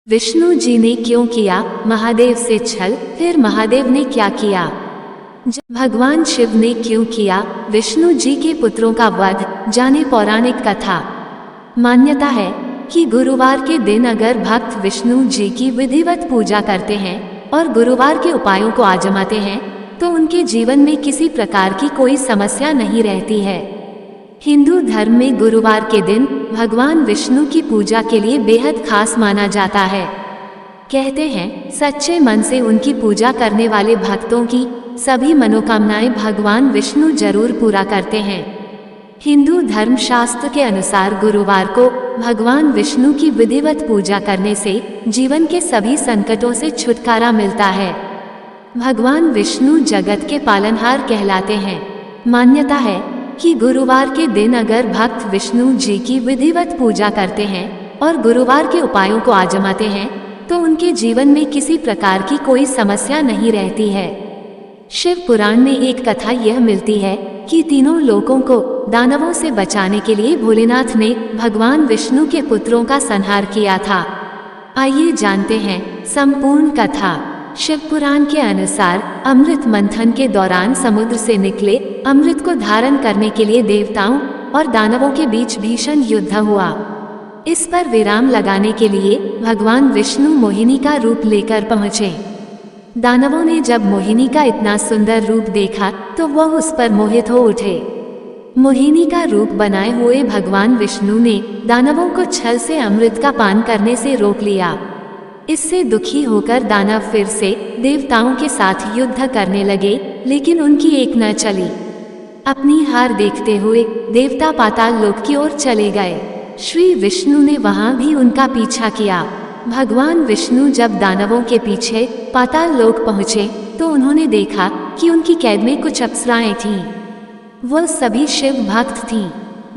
विष्णु जी ने क्यों किया महादेव से छल, फिर महादेव ने क्या किया। भगवान शिव ने क्यों किया विष्णु जी के पुत्रों का वध, जाने पौराणिक कथा। मान्यता है कि गुरुवार के दिन अगर भक्त विष्णु जी की विधिवत पूजा करते हैं और गुरुवार के उपायों को आजमाते हैं तो उनके जीवन में किसी प्रकार की कोई समस्या नहीं रहती है। हिंदू धर्म में गुरुवार के दिन भगवान विष्णु की पूजा के लिए बेहद खास माना जाता है। कहते हैं सच्चे मन से उनकी पूजा करने वाले भक्तों की सभी मनोकामनाएं भगवान विष्णु जरूर पूरा करते हैं। हिंदू धर्म शास्त्र के अनुसार गुरुवार को भगवान विष्णु की विधिवत पूजा करने से जीवन के सभी संकटों से छुटकारा मिलता है। भगवान विष्णु जगत के पालनहार कहलाते हैं। मान्यता है कि गुरुवार के दिन अगर भक्त विष्णु जी की विधिवत पूजा करते हैं और गुरुवार के उपायों को आजमाते हैं तो उनके जीवन में किसी प्रकार की कोई समस्या नहीं रहती है। शिव पुराण में एक कथा यह मिलती है कि तीनों लोकों को दानवों से बचाने के लिए भोलेनाथ ने भगवान विष्णु के पुत्रों का संहार किया था। आइए जानते हैं संपूर्ण कथा। शिव पुराण के अनुसार अमृत मंथन के दौरान समुद्र से निकले अमृत को धारण करने के लिए देवताओं और दानवों के बीच भीषण युद्ध हुआ। इस पर विराम लगाने के लिए भगवान विष्णु मोहिनी का रूप लेकर पहुँचे। दानवों ने जब मोहिनी का इतना सुंदर रूप देखा तो वह उस पर मोहित हो उठे। मोहिनी का रूप बनाए हुए भगवान विष्णु ने दानवों को छल से अमृत का पान करने से रोक लिया। इससे दुखी होकर दानव फिर से देवताओं के साथ युद्ध करने लगे, लेकिन उनकी एक न चली। अपनी हार देखते हुए देवता पाताल लोक की ओर चले गए। श्री विष्णु ने वहां भी उनका पीछा किया। भगवान विष्णु जब दानवों के पीछे पाताल लोक पहुँचे तो उन्होंने देखा कि उनकी कैद में कुछ अप्सराएं थीं। वह सभी शिव भक्त थीं।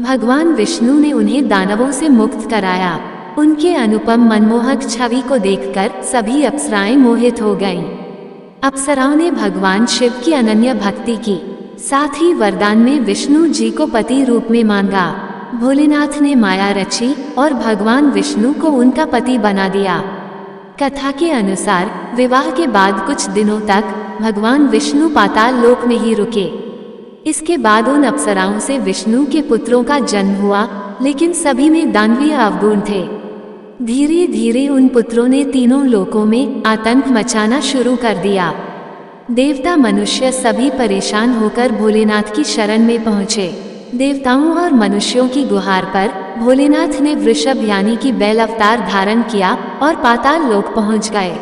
भगवान विष्णु ने उन्हें दानवों से मुक्त कराया। उनके अनुपम मनमोहक छवि को देखकर सभी अप्सराएं मोहित हो गईं। अप्सराओं ने भगवान शिव की अनन्य भक्ति की, साथ ही वरदान में विष्णु जी को पति रूप में मांगा। भोलेनाथ ने माया रची और भगवान विष्णु को उनका पति बना दिया। कथा के अनुसार विवाह के बाद कुछ दिनों तक भगवान विष्णु पाताल लोक में ही रुके। इसके बाद उन अप्सराओं से विष्णु के पुत्रों का जन्म हुआ, लेकिन सभी में दानवीय अवगुण थे। धीरे धीरे उन पुत्रों ने तीनों लोकों में आतंक मचाना शुरू कर दिया। देवता मनुष्य सभी परेशान होकर भोलेनाथ की शरण में पहुँचे। देवताओं और मनुष्यों की गुहार पर भोलेनाथ ने वृषभ यानी कि बैल अवतार धारण किया और पाताल लोक पहुँच गए।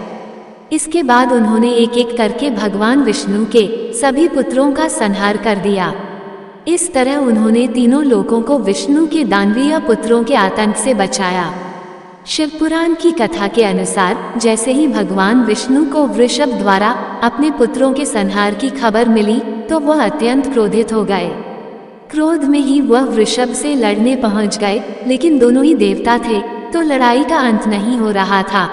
इसके बाद उन्होंने एक एक करके भगवान विष्णु के सभी पुत्रों का संहार कर दिया। इस तरह उन्होंने तीनों लोकों को विष्णु के दानवीय पुत्रों के आतंक से बचाया। शिवपुराण की कथा के अनुसार जैसे ही भगवान विष्णु को वृषभ द्वारा अपने पुत्रों के संहार की खबर मिली तो वह अत्यंत क्रोधित हो गए। क्रोध में ही वह वृषभ से लड़ने पहुंच गए, लेकिन दोनों ही देवता थे तो लड़ाई का अंत नहीं हो रहा था।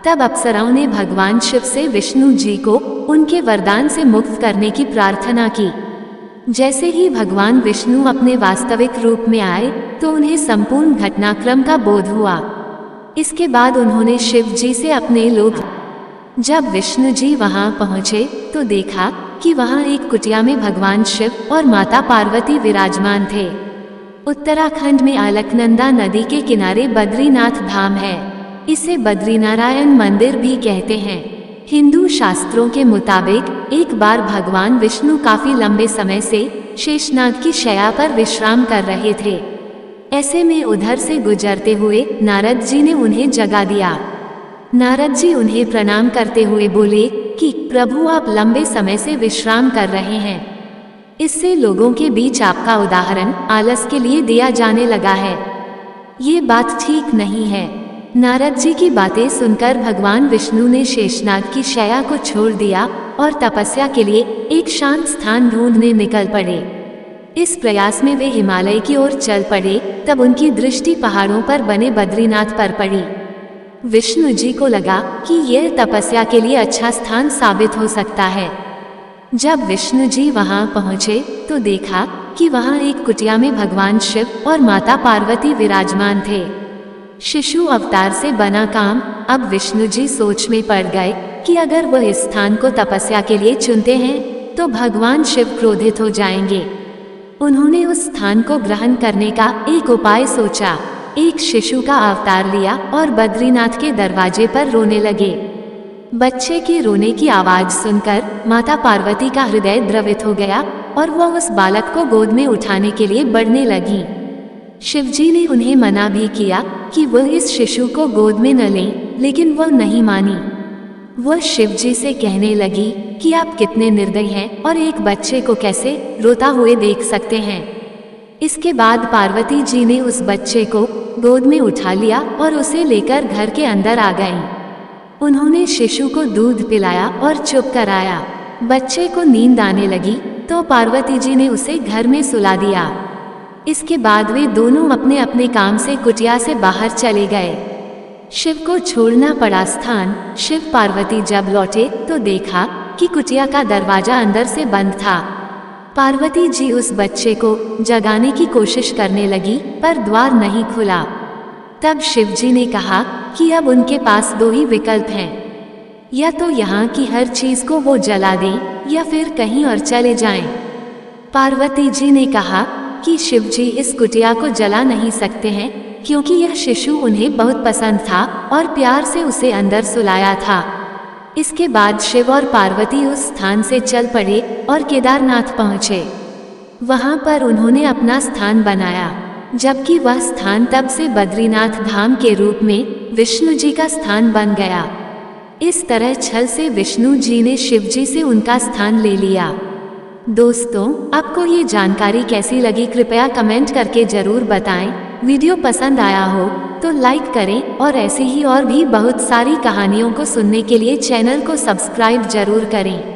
तब अप्सराओं ने भगवान शिव से विष्णु जी को उनके वरदान से मुक्त करने की प्रार्थना की। जैसे ही भगवान विष्णु अपने वास्तविक रूप में आए तो उन्हें संपूर्ण घटनाक्रम का बोध हुआ। इसके बाद उन्होंने शिव जी से अपने लोक। जब विष्णु जी वहां पहुंचे तो देखा कि वहां एक कुटिया में भगवान शिव और माता पार्वती विराजमान थे। उत्तराखंड में अलकनंदा नदी के किनारे बद्रीनाथ धाम है। इसे बद्रीनारायण मंदिर भी कहते हैं। हिंदू शास्त्रों के मुताबिक एक बार भगवान विष्णु काफी लंबे समय से शेषनाग की शैया पर विश्राम कर रहे थे। ऐसे में उधर से गुजरते हुए नारद जी ने उन्हें जगा दिया। नारद जी उन्हें प्रणाम करते हुए बोले कि प्रभु आप लंबे समय से विश्राम कर रहे हैं, इससे लोगों के बीच आपका उदाहरण आलस के लिए दिया जाने लगा है। ये बात ठीक नहीं है। नारद जी की बातें सुनकर भगवान विष्णु ने शेषनाग की शैया को छोड़ दिया और तपस्या के लिए एक शांत स्थान ढूंढने निकल पड़े। इस प्रयास में वे हिमालय की ओर चल पड़े। तब उनकी दृष्टि पहाड़ों पर बने बद्रीनाथ पर पड़ी। विष्णु जी को लगा कि यह तपस्या के लिए अच्छा स्थान साबित हो सकता है। जब विष्णु जी वहां पहुंचे तो देखा कि वहां एक कुटिया में भगवान शिव और माता पार्वती विराजमान थे। शिशु अवतार से बना काम अब विष्णु जी सोच में पड़ गए कि अगर वह इस स्थान को तपस्या के लिए चुनते हैं तो भगवान शिव क्रोधित हो जाएंगे। उन्होंने उस स्थान को ग्रहण करने का एक उपाय सोचा। एक शिशु का अवतार लिया और बद्रीनाथ के दरवाजे पर रोने लगे। बच्चे के रोने की आवाज सुनकर माता पार्वती का हृदय द्रवित हो गया और वह उस बालक को गोद में उठाने के लिए बढ़ने लगी। शिवजी ने उन्हें मना भी किया कि वह इस शिशु को गोद में न लें, लेकिन वह नहीं मानी। वह शिवजी से कहने लगी कि आप कितने निर्दयी हैं और एक बच्चे को कैसे रोता हुए देख सकते हैं। इसके बाद पार्वती जी ने उस बच्चे को गोद में उठा लिया और उसे लेकर घर के अंदर आ गईं। उन्होंने शिशु को दूध पिलाया और चुप कराया। बच्चे को नींद आने लगी तो पार्वती जी ने उसे घर में सुला दिया। इसके बाद वे दोनों अपने अपने काम से कुटिया से बाहर चले गए। शिव को छोड़ना पड़ा स्थान। शिव पार्वती जब लौटे तो देखा कि कुटिया का दरवाजा अंदर से बंद था। पार्वती जी उस बच्चे को जगाने की कोशिश करने लगी पर द्वार नहीं खुला। तब शिवजी ने कहा कि अब उनके पास दो ही विकल्प हैं, या तो यहाँ की हर चीज को वो जला दें या फिर कहीं और चले जाएं। पार्वती जी ने कहा कि शिवजी इस कुटिया को जला नहीं सकते हैं क्योंकि यह शिशु उन्हें बहुत पसंद था और प्यार से उसे अंदर सुलाया था। इसके बाद शिव और पार्वती उस स्थान से चल पड़े और केदारनाथ पहुँचे। वहाँ पर उन्होंने अपना स्थान बनाया, जबकि वह स्थान तब से बद्रीनाथ धाम के रूप में विष्णु जी का स्थान बन गया। इस तरह छल से विष्णु जी ने शिव जी से उनका स्थान ले लिया। दोस्तों, आपको ये जानकारी कैसी लगी कृपया कमेंट करके जरूर बताएं। वीडियो पसंद आया हो तो लाइक करें और ऐसी ही और भी बहुत सारी कहानियों को सुनने के लिए चैनल को सब्सक्राइब जरूर करें।